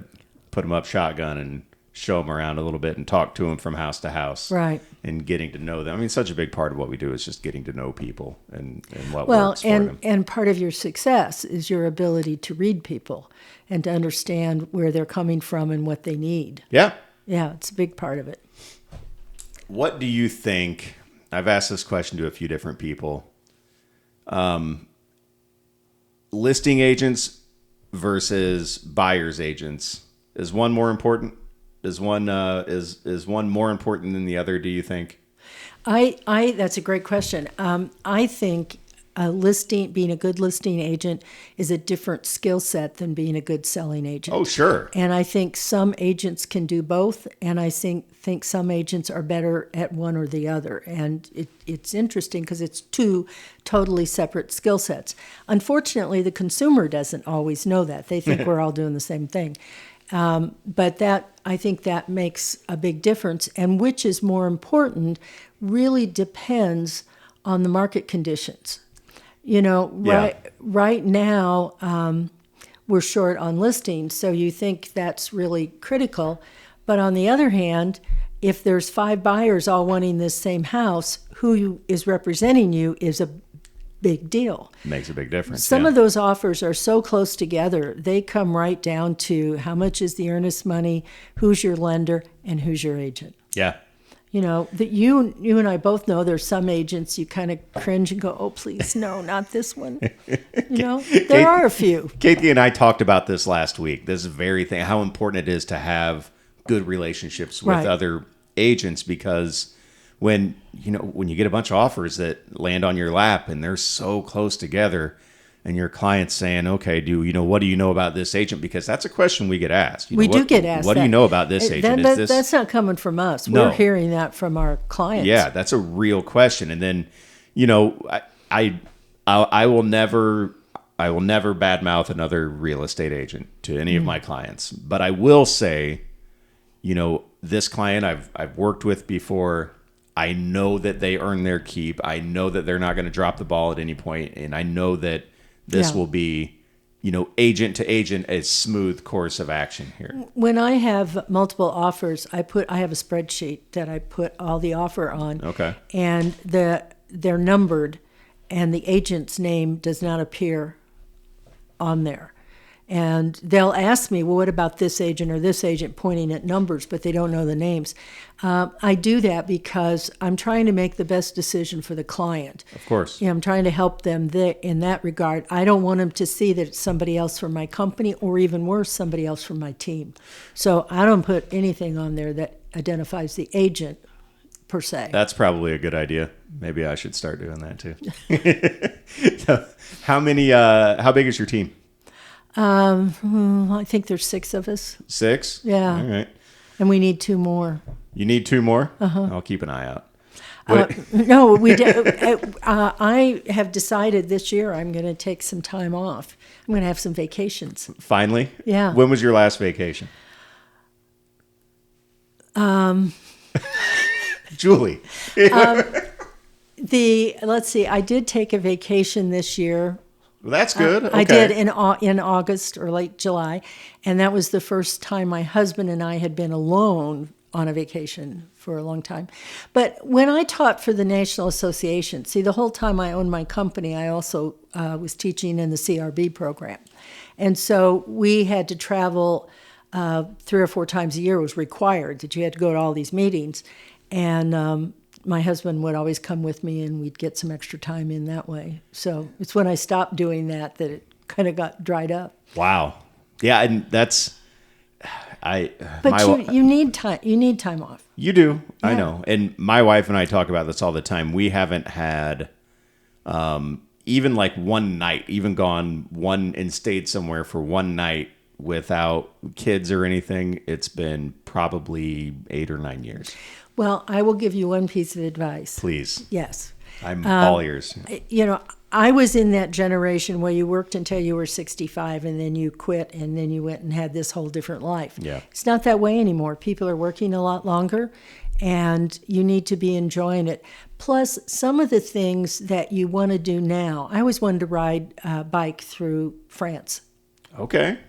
put them up shotgun and show them around a little bit and talk to them from house to house. Right. And getting to know them. I mean, such a big part of what we do is just getting to know people and what works for them. And part of your success is your ability to read people and to understand where they're coming from and what they need. Yeah. Yeah, it's a big part of it. What do you think? I've asked this question to a few different people. Listing agents versus buyer's agents. Is one more important? Is one more important than the other, do you think? I that's a great question. I think being a good listing agent is a different skill set than being a good selling agent. Oh, sure. And I think some agents can do both, and I think some agents are better at one or the other. And it's interesting because it's two totally separate skill sets. Unfortunately, the consumer doesn't always know that. They think we're all doing the same thing. But I think that makes a big difference. And which is more important really depends on the market conditions. Right now, we're short on listings, so you think that's really critical. But on the other hand, if there's 5 buyers all wanting this same house, who is representing you is a big deal. Makes a big difference. Some of those offers are so close together, they come right down to how much is the earnest money, who's your lender, and who's your agent. Yeah. That you and I both know there's some agents you kind of cringe and go, oh, please, no, not this one. There are a few. Kathy and I talked about this last week. This very thing, how important it is to have good relationships with other agents, because when you get a bunch of offers that land on your lap and they're so close together, and your client's saying, okay, what do you know about this agent? Because that's a question we get asked. We do get asked. What do you know about this agent? That's not coming from us. No. We're hearing that from our clients. Yeah, that's a real question. And then, I will never badmouth another real estate agent to any of my clients. But I will say, this client I've worked with before, I know that they earn their keep. I know that they're not going to drop the ball at any point, and I know that this will be, agent to agent, a smooth course of action here. When I have multiple offers, I have a spreadsheet that I put all the offer on. Okay. And they're numbered, and the agent's name does not appear on there. And they'll ask me, well, what about this agent or this agent, pointing at numbers, but they don't know the names. I do that because I'm trying to make the best decision for the client. Of course. I'm trying to help them in that regard. I don't want them to see that it's somebody else from my company, or even worse, somebody else from my team. So I don't put anything on there that identifies the agent per se. That's probably a good idea. Maybe I should start doing that too. So how big is your team? I think there's 6 of us. 6? Yeah. All right. And we need 2 more. You need 2 more? Uh-huh. I'll keep an eye out. No, I have decided this year I'm going to take some time off. I'm going to have some vacations. Finally? Yeah. When was your last vacation? Julie. Let's see. I did take a vacation this year. Well, that's good. Okay. I did in August or late July, and that was the first time my husband and I had been alone on a vacation for a long time. But when I taught for the National Association, the whole time I owned my company, I also was teaching in the CRB program. And so we had to travel 3 or 4 times a year. It was required that you had to go to all these meetings. And my husband would always come with me, and we'd get some extra time in that way. So it's when I stopped doing that it kind of got dried up. Wow. Yeah, and that's you need time. You need time off. You do. Yeah. I know. And my wife and I talk about this all the time. We haven't had even like one night, even gone and stayed somewhere for one night without kids or anything. It's been probably 8 or 9 years. Well, I will give you one piece of advice. Please. Yes. I'm all ears. I was in that generation where you worked until you were 65 and then you quit and then you went and had this whole different life. Yeah. It's not that way anymore. People are working a lot longer, and you need to be enjoying it. Plus, some of the things that you want to do now. I always wanted to ride a bike through France. Okay.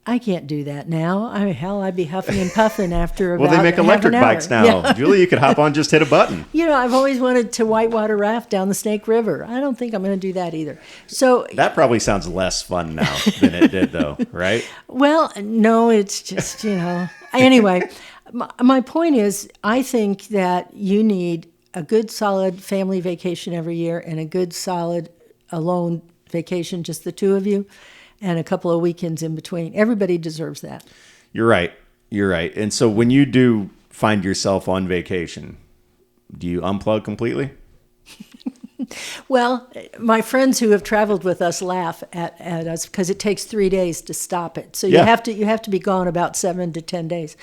I can't do that now. I'd be huffing and puffing after about well, they make electric bikes now. Yeah. Julie, you could hop on, just hit a button. I've always wanted to whitewater raft down the Snake River. I don't think I'm going to do that either. So that probably sounds less fun now than it did, though, right? Well, no, it's just, Anyway, my point is, I think that you need a good solid family vacation every year and a good solid alone vacation, just the two of you, and a couple of weekends in between. Everybody deserves that. You're right. You're right. And so when you do find yourself on vacation, do you unplug completely? Well, my friends who have traveled with us laugh at us because it takes 3 days to stop it. So you have to be gone about 7 to 10 days.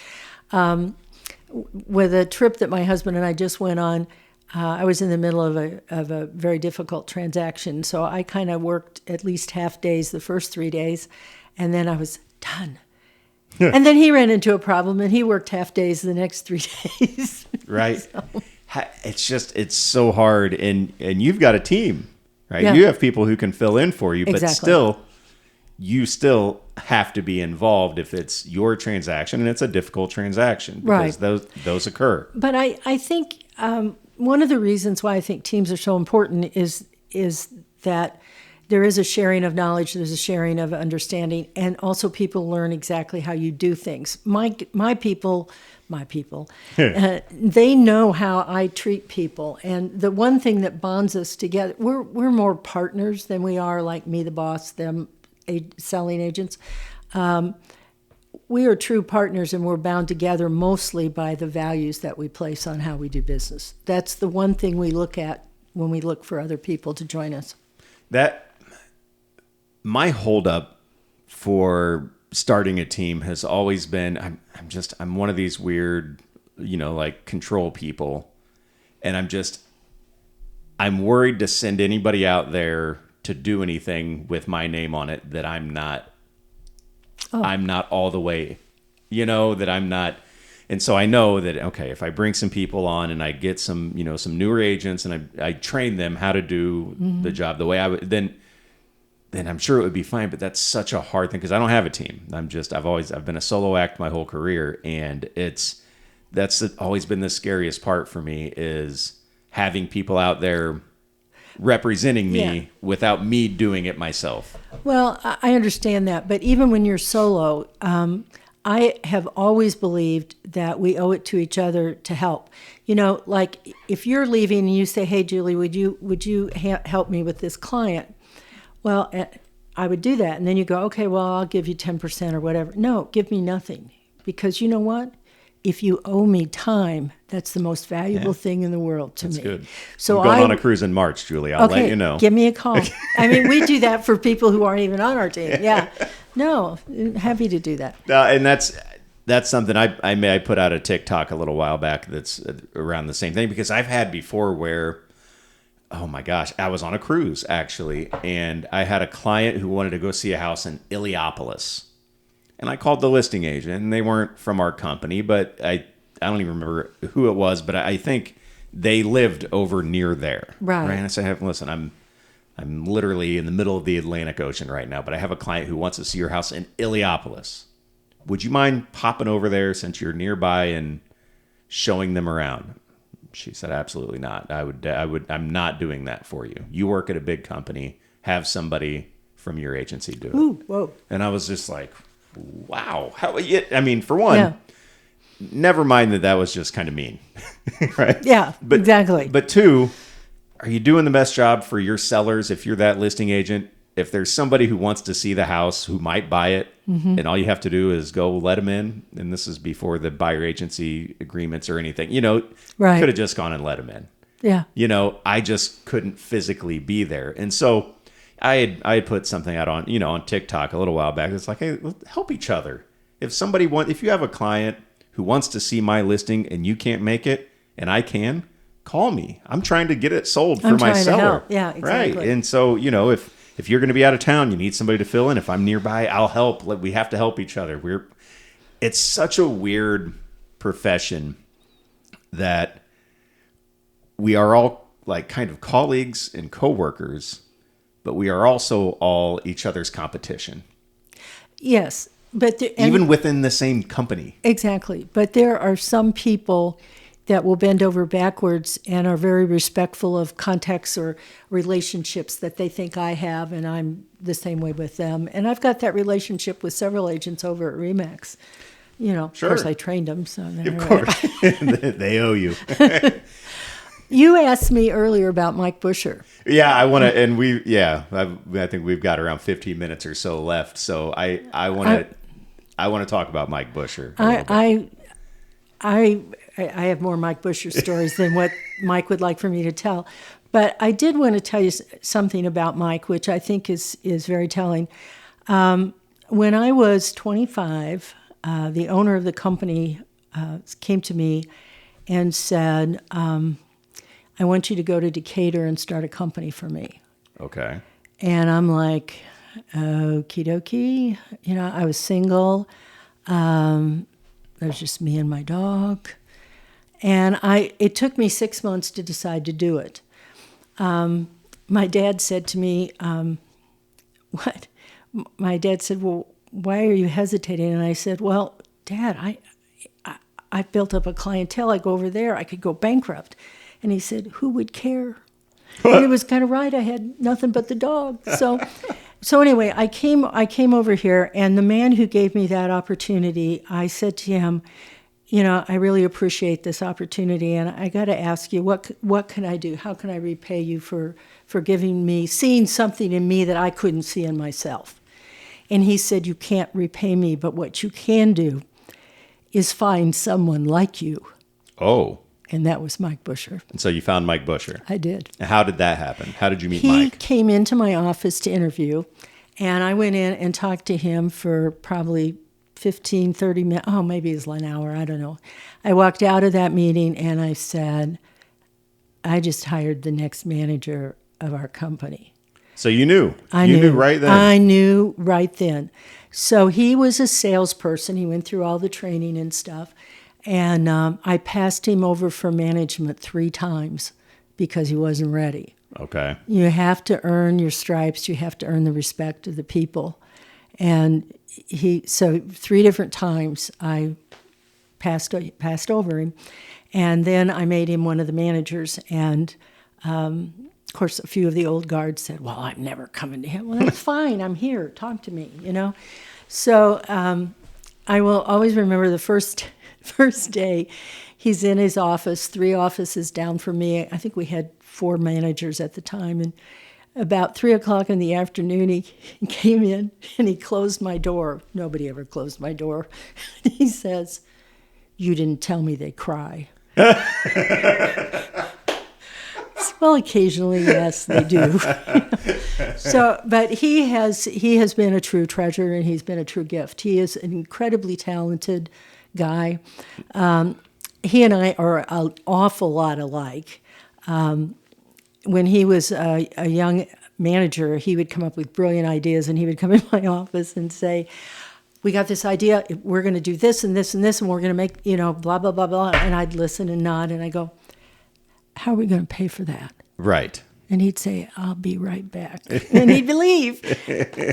With a trip that my husband and I just went on, I was in the middle of a very difficult transaction. So I kind of worked at least half days the first 3 days, and then I was done. And then he ran into a problem, and he worked half days the next 3 days. Right. So. It's so hard. And you've got a team, right? Yeah. You have people who can fill in for you, but Exactly. you still have to be involved if it's your transaction, and it's a difficult transaction because those occur. But I think one of the reasons why I think teams are so important is that there is a sharing of knowledge, there's a sharing of understanding, and also people learn exactly how you do things. My people, they know how I treat people, and the one thing that bonds us together, we're more partners than we are like me, the boss, them, selling agents. We are true partners, and we're bound together mostly by the values that we place on how we do business. That's the one thing we look at when we look for other people to join us. My holdup for starting a team has always been I'm one of these weird, like control people, and I'm worried to send anybody out there to do anything with my name on it that I'm not all the way, that I'm not. And so I know that, okay, if I bring some people on and I get some newer agents and I train them how to do the job the way I would, then I'm sure it would be fine. But that's such a hard thing because I don't have a team. I've been a solo act my whole career, and that's always been the scariest part for me is having people out there representing me without me doing it myself. Well, I understand that, but even when you're solo, I have always believed that we owe it to each other to help. Like if you're leaving and you say, "Hey, Julie, would you help me with this client?" Well, I would do that, and then you go, "Okay, well, I'll give you 10% or whatever." No, give me nothing, because you know what? If you owe me time, that's the most valuable thing in the world to me. That's good. So I'm going on a cruise in March, Julie. I'll let you know. Give me a call. I mean, we do that for people who aren't even on our team. Yeah. No, happy to do that. And that's something I put out a TikTok a little while back that's around the same thing, because I've had before where, oh my gosh, I was on a cruise actually, and I had a client who wanted to go see a house in Iliopolis. And I called the listing agent, and they weren't from our company, but I don't even remember who it was, but I think they lived over near there. Right. And I said, "Hey, listen, I'm literally in the middle of the Atlantic Ocean right now, but I have a client who wants to see your house in Iliopolis. Would you mind popping over there since you're nearby and showing them around?" She said, "Absolutely not. I'm not doing that for you. You work at a big company. Have somebody from your agency do it." Ooh, whoa. And I was just like, wow. I mean, for one, never mind that was just kind of mean, right? Yeah, exactly. But two, are you doing the best job for your sellers if you're that listing agent? If there's somebody who wants to see the house, who might buy it, and all you have to do is go let them in, and this is before the buyer agency agreements or anything, Right. could have just gone and let them in. Yeah. I just couldn't physically be there. And so I had put something out on TikTok a little while back. It's like, hey, let's help each other. If you have a client who wants to see my listing and you can't make it and I can, call me. I'm trying to get it sold for my seller. To help. Yeah, exactly. Right. And so, if you're going to be out of town, you need somebody to fill in. If I'm nearby, I'll help. We have to help each other. It's such a weird profession that we are all like kind of colleagues and coworkers, but we are also all each other's competition. Yes, but even within the same company. Exactly. But there are some people that will bend over backwards and are very respectful of contexts or relationships that they think I have, and I'm the same way with them. And I've got that relationship with several agents over at Remax. Sure. Of course I trained them. So of course. They owe you. You asked me earlier about Mike Buscher. Yeah, I want to, and I think we've got around 15 minutes or so left. So I want to talk about Mike Buscher. I have more Mike Buscher stories than what Mike would like for me to tell. But I did want to tell you something about Mike, which I think is very telling. When I was 25, the owner of the company came to me and said, I want you to go to Decatur and start a company for me. Okay. And I'm like, okie dokie. You know, I was single. There was just me and my dog. And it took me 6 months to decide to do it. My dad said to me, what? My dad said, well, why are you hesitating? And I said, well, Dad, I built up a clientele. I go over there, I could go bankrupt. And he said, who would care? And he was kind of right. I had nothing but the dog. So anyway, I came over here, and the man who gave me that opportunity, I said to him, you know, I really appreciate this opportunity, and I got to ask you, what can I do? How can I repay you for giving me, seeing something in me that I couldn't see in myself? And he said, you can't repay me, but what you can do is find someone like you. Oh. And that was Mike Buscher. And so you found Mike Buscher. I did. How did that happen? How did you meet Mike? He came into my office to interview, and I went in and talked to him for probably 15, 30 minutes. Oh, maybe it was an hour. I don't know. I walked out of that meeting, and I said, I just hired the next manager of our company. So you knew. You knew right then. I knew right then. So he was a salesperson. He went through all the training and stuff. And I passed him over for management 3 times because he wasn't ready. Okay. You have to earn your stripes. You have to earn the respect of the people. And so 3 different times I passed over him. And then I made him one of the managers. And, of course, a few of the old guards said, well, I'm never coming to him. Well, that's fine. I'm here. Talk to me, you know. So I will always remember the first day, he's in his office, 3 offices down from me. I think we had 4 managers at the time. And about 3 o'clock in the afternoon, he came in and he closed my door. Nobody ever closed my door. He says, you didn't tell me they cry. Well, occasionally, yes, they do. So, but he has been a true treasure, and he's been a true gift. He is an incredibly talented guy. He and I are an awful lot alike. When he was a young manager, he would come up with brilliant ideas, and he would come in my office and say, we got this idea, we're going to do this and this and this, and we're going to make, blah, blah, blah, blah. And I'd listen and nod, and I go, how are we going to pay for that? Right. And he'd say, I'll be right back. And he'd believe.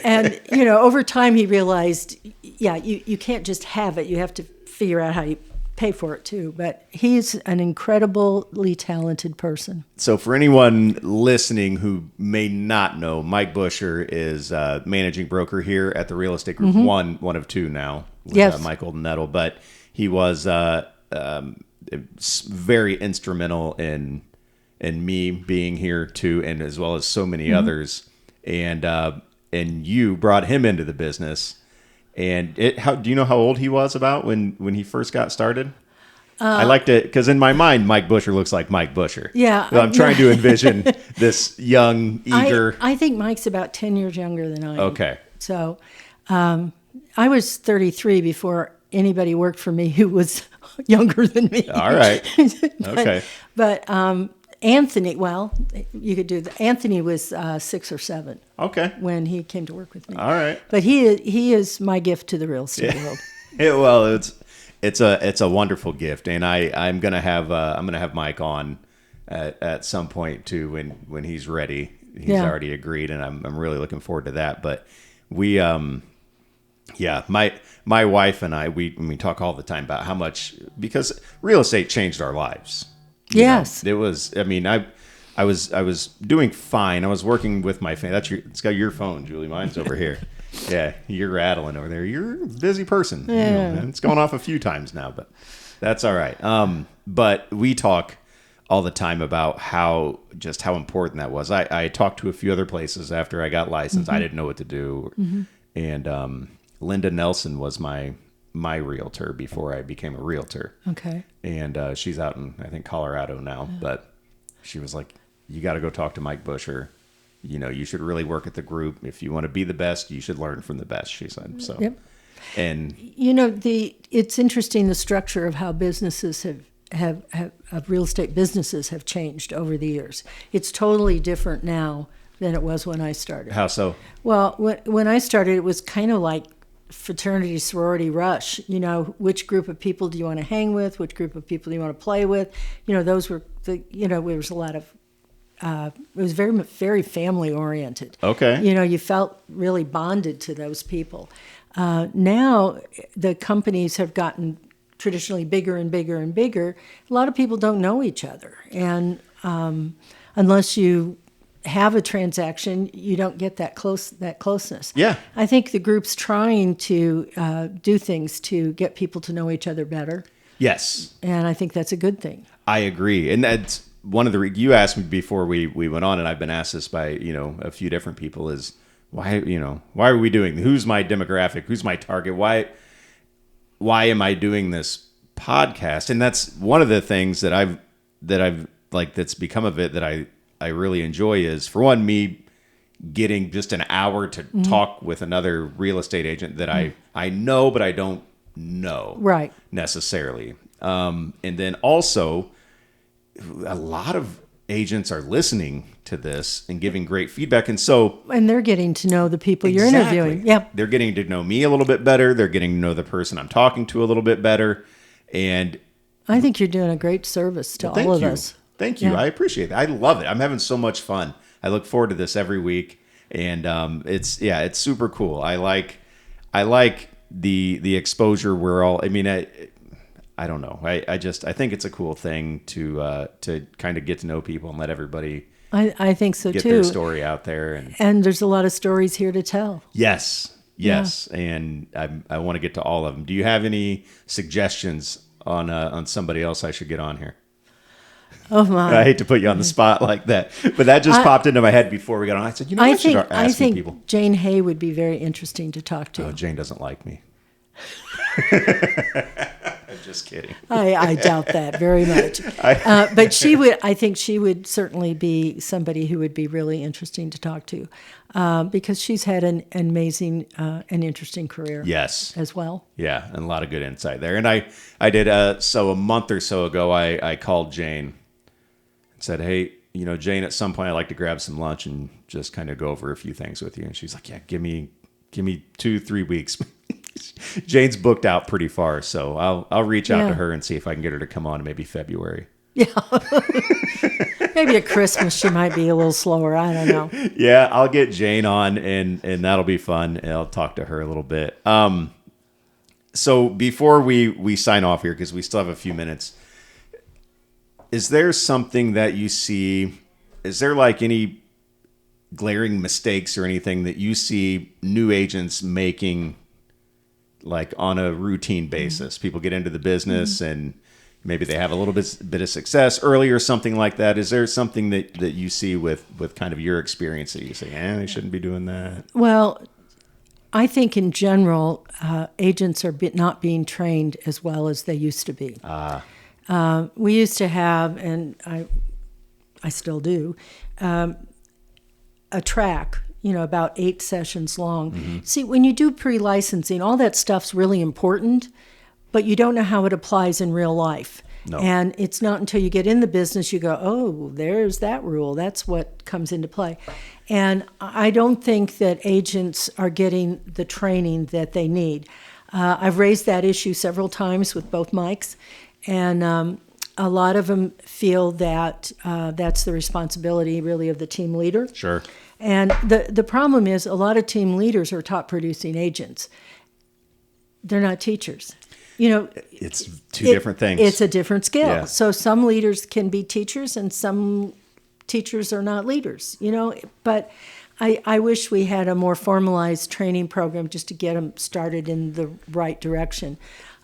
And, over time he realized, you can't just have it. You have to figure out how you pay for it too. But he's an incredibly talented person. So for anyone listening who may not know, Mike Buscher is managing broker here at the Real Estate Group, one of 2 now, with yes. Michael Nettle. But he was very instrumental in me being here too, and as well as so many others. And you brought him into the business. And do you know how old he was about when he first got started? I liked it because in my mind, Mike Buscher looks like Mike Buscher. Yeah, so I'm trying to envision this young, eager. I think Mike's about 10 years younger than I am. Okay. So I was 33 before anybody worked for me who was younger than me. All right. Okay. But Anthony, well, you could do that. Anthony was 6 or 7. Okay. When he came to work with me. All right. But he is my gift to the real estate world. Well, it's a wonderful gift, and I'm gonna have Mike on at some point too when he's ready. He's already agreed, and I'm really looking forward to that. But we my wife and I we talk all the time about how much, because real estate changed our lives. Yes. It was. I mean, I was doing fine. I was working with my family. It's got your phone, Julie. Mine's over here. Yeah, you're rattling over there. You're a busy person. Yeah. It's going off a few times now, but that's all right. But we talk all the time about how important that was. I talked to a few other places after I got licensed. I didn't know what to do. And Linda Nelson was my realtor before I became a realtor. Okay. And she's out in, I think, Colorado now. But she was like, you got to go talk to Mike Buscher. You should really work at the group. If you want to be the best, you should learn from the best, she said. So, Yep. And it's interesting the structure of how businesses have real estate businesses have changed over the years. It's totally different now than it was when I started. how so? Well, when I started, it was kind of like fraternity sorority rush. Which group of people do you want to hang with? Which group of people do you want to play with? Those were there was a lot of. It was very, very family oriented. Okay. You felt really bonded to those people. Now the companies have gotten traditionally bigger and bigger and bigger. A lot of people don't know each other, and unless you have a transaction, you don't get that closeness. Yeah. I think the group's trying to do things to get people to know each other better, Yes. and I think that's a good thing. I agree. And that's one of the, you asked me before we went on, and I've been asked this by, a few different people, is why are we doing, who's my demographic? Who's my target? Why am I doing this podcast? And that's one of the things that I've like, that's become of it that I really enjoy is, for one, me getting just an hour to talk with another real estate agent that I know, but I don't know Right. necessarily. And then also, a lot of agents are listening to this and giving great feedback. And so, And they're getting to know the people you're Exactly. interviewing. Yeah. They're getting to know me a little bit better. They're getting to know the person I'm talking to a little bit better. And I think you're doing a great service to all of us. Thank you. Yeah. I appreciate that. I love it. I'm having so much fun. I look forward to this every week. And it's super cool. I like the exposure we're all, I don't know. I think it's a cool thing to kind of get to know people and let everybody I think so get too. their story out there. And there's a lot of stories here to tell. Yes. And I want to get to all of them. Do you have any suggestions on somebody else I should get on here? Oh my! I hate to put you on the spot like that, but that just popped into my head before we got on. I said, I should ask some people. Jane Hay would be very interesting to talk to. Oh, Jane doesn't like me. I'm just kidding. I doubt that very much. But she would. I think she would certainly be somebody who would be really interesting to talk to, because she's had an amazing and interesting career. Yes. As well. Yeah, and a lot of good insight there. And I did. So a month or so ago, I called Jane and said, "Hey, Jane, at some point I'd like to grab some lunch and just kind of go over a few things with you." And she's like, "Yeah, give me 2-3 weeks." Jane's booked out pretty far, so I'll reach out to her and see if I can get her to come on in maybe February. Yeah. Maybe at Christmas she might be a little slower. I don't know. Yeah, I'll get Jane on, and that'll be fun. And I'll talk to her a little bit. So before we sign off here, because we still have a few minutes, is there something that you see? Is there like any glaring mistakes or anything that you see new agents making, like on a routine basis? People get into the business and maybe they have a little bit of success early or something like that. Is there something that you see with kind of your experience that you say, they shouldn't be doing that? Well, I think in general, agents are not being trained as well as they used to be. We used to have, and I still do, a track, about 8 sessions long. Mm-hmm. See, when you do pre-licensing, all that stuff's really important, but you don't know how it applies in real life. No. And it's not until you get in the business you go, oh, there's that rule. That's what comes into play. And I don't think that agents are getting the training that they need. I've raised that issue several times with both Mikes, and a lot of them feel that that's the responsibility, really, of the team leader. Sure. And the problem is a lot of team leaders are top-producing agents. They're not teachers. It's two different things. It's a different skill. Yeah. So some leaders can be teachers and some teachers are not leaders, But I wish we had a more formalized training program just to get them started in the right direction.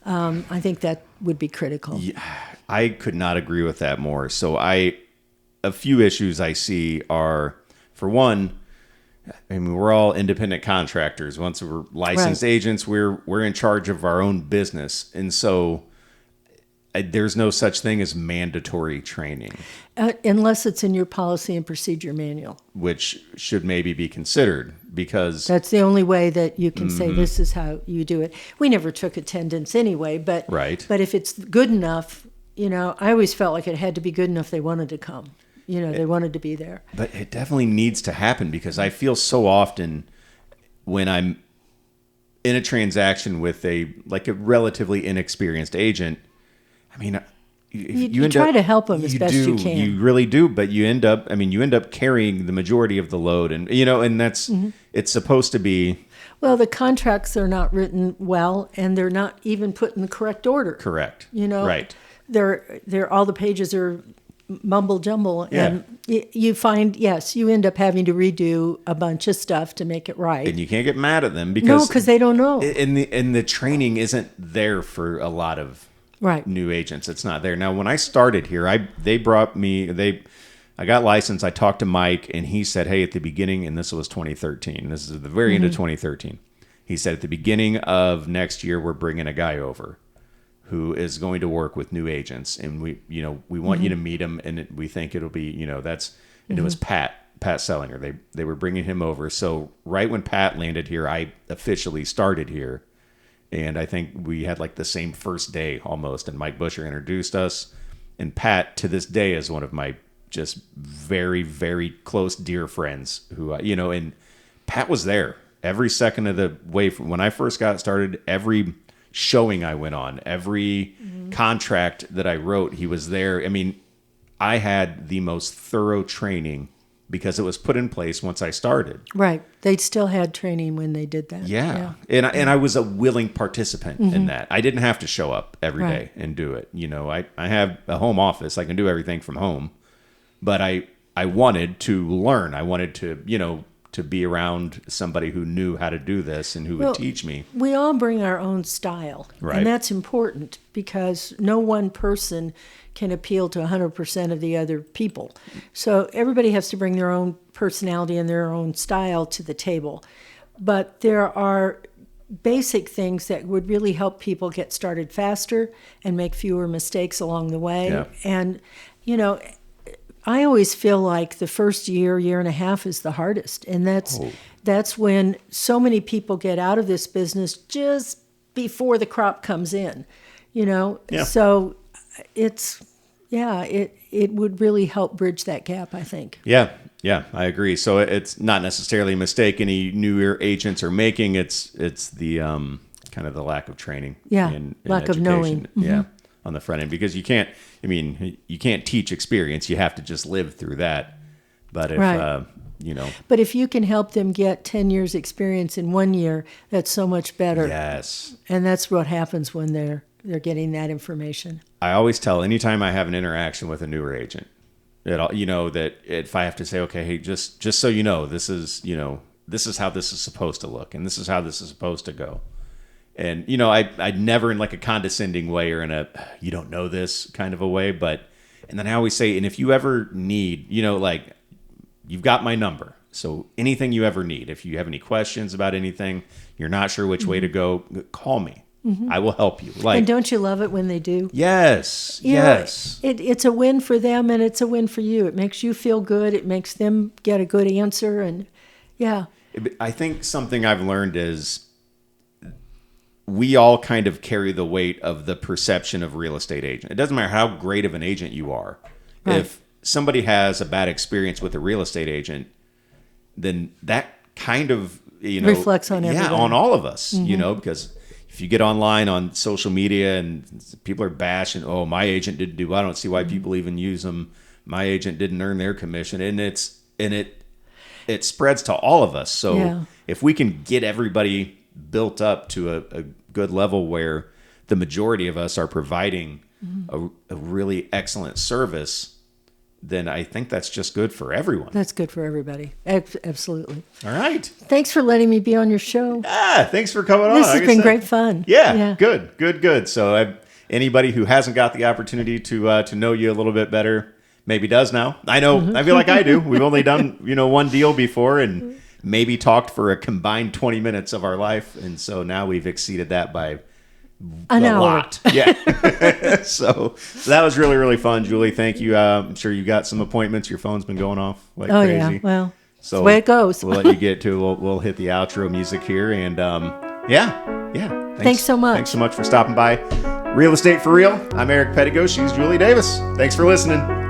I think that would be critical. Yeah, I could not agree with that more. So a few issues I see are, for one, I mean, we're all independent contractors. Once we're licensed agents, we're in charge of our own business. And so there's no such thing as mandatory training. Unless it's in your policy and procedure manual. Which should maybe be considered, because that's the only way that you can say this is how you do it. We never took attendance anyway, but if it's good enough, I always felt like it had to be good enough they wanted to come. They wanted to be there. But it definitely needs to happen, because I feel so often when I'm in a transaction with a relatively inexperienced agent, I mean, you try to help them as best you can. You really do, but you end up carrying the majority of the load, and and that's it's supposed to be. Well, the contracts are not written well, and they're not even put in the correct order. Correct. Right. They're all the pages are mumble jumble, and you find you end up having to redo a bunch of stuff to make it right. And you can't get mad at them because they don't know. And the training isn't there for a lot of new agents. It's not there. Now, when I started here, I got licensed. I talked to Mike, and he said, hey, at the beginning, and this was 2013. This is the very end of 2013. He said, at the beginning of next year, we're bringing a guy over who is going to work with new agents, and we want you to meet him, and we think it'll be, and it was Pat Sellinger. They were bringing him over. So right when Pat landed here, I officially started here. And I think we had the same first day almost. And Mike Buscher introduced us. And Pat, to this day, is one of my just very, very close, dear friends who, and Pat was there every second of the way from when I first got started. Every showing I went on, every contract that I wrote, he was there. I mean, I had the most thorough training because it was put in place once I started. Right. They still had training when they did that. Yeah. And I was a willing participant in that. I didn't have to show up every day and do it. I have a home office. I can do everything from home. But I wanted to learn. I wanted to, to be around somebody who knew how to do this and who would teach me. We all bring our own style. Right. And that's important because no one person can appeal to 100% of the other people. So everybody has to bring their own personality and their own style to the table. But there are basic things that would really help people get started faster and make fewer mistakes along the way. Yeah. And, I always feel like the first year and a half is the hardest. And that's when so many people get out of this business just before the crop comes in, Yeah. So it would really help bridge that gap, I think. Yeah, I agree. So it's not necessarily a mistake any newer agents are making. It's the kind of the lack of training. Yeah, in lack education. of knowing. Yeah, on the front end, because you can't teach experience. You have to just live through that. But if But if you can help them get 10 years experience in 1 year, that's so much better. Yes. And that's what happens when they're getting that information. I always tell anytime I have an interaction with a newer agent, that if I have to say, okay, hey, just so you know, this is how this is supposed to look, and this is how this is supposed to go. And, I'd never in a condescending way or in a, you don't know this kind of a way, and then I always say, and if you ever need, you've got my number. So anything you ever need, if you have any questions about anything, you're not sure which way to go, call me. I will help you. And don't you love it when they do? Yes. It's a win for them and it's a win for you. It makes you feel good. It makes them get a good answer. And I think something I've learned is we all kind of carry the weight of the perception of real estate agent. It doesn't matter how great of an agent you are. Right. If somebody has a bad experience with a real estate agent, then that kind of, reflects on everybody. On all of us, because if you get online on social media and people are bashing, oh, my agent didn't do, I don't see why people even use them. My agent didn't earn their commission. And it spreads to all of us. So if we can get everybody built up to a good level where the majority of us are providing a really excellent service, then I think that's just good for everyone. That's good for everybody. Absolutely. All right. Thanks for letting me be on your show. Thanks for coming on. This has been great fun. Yeah. Good. So anybody who hasn't got the opportunity to know you a little bit better, maybe does now. I know, I feel like I do. We've only done, one deal before and maybe talked for a combined 20 minutes of our life. And so now we've exceeded that by an hour. Lot. Yeah. So that was really, really fun, Julie. Thank you. I'm sure you got some appointments. Your phone's been going off like crazy. Yeah. Well, so that's the way it goes. We'll let you get to it. We'll hit the outro music here. And yeah. Thanks so much. Thanks so much for stopping by. Real Estate for Real. I'm Eric Pedigo. She's Julie Davis. Thanks for listening.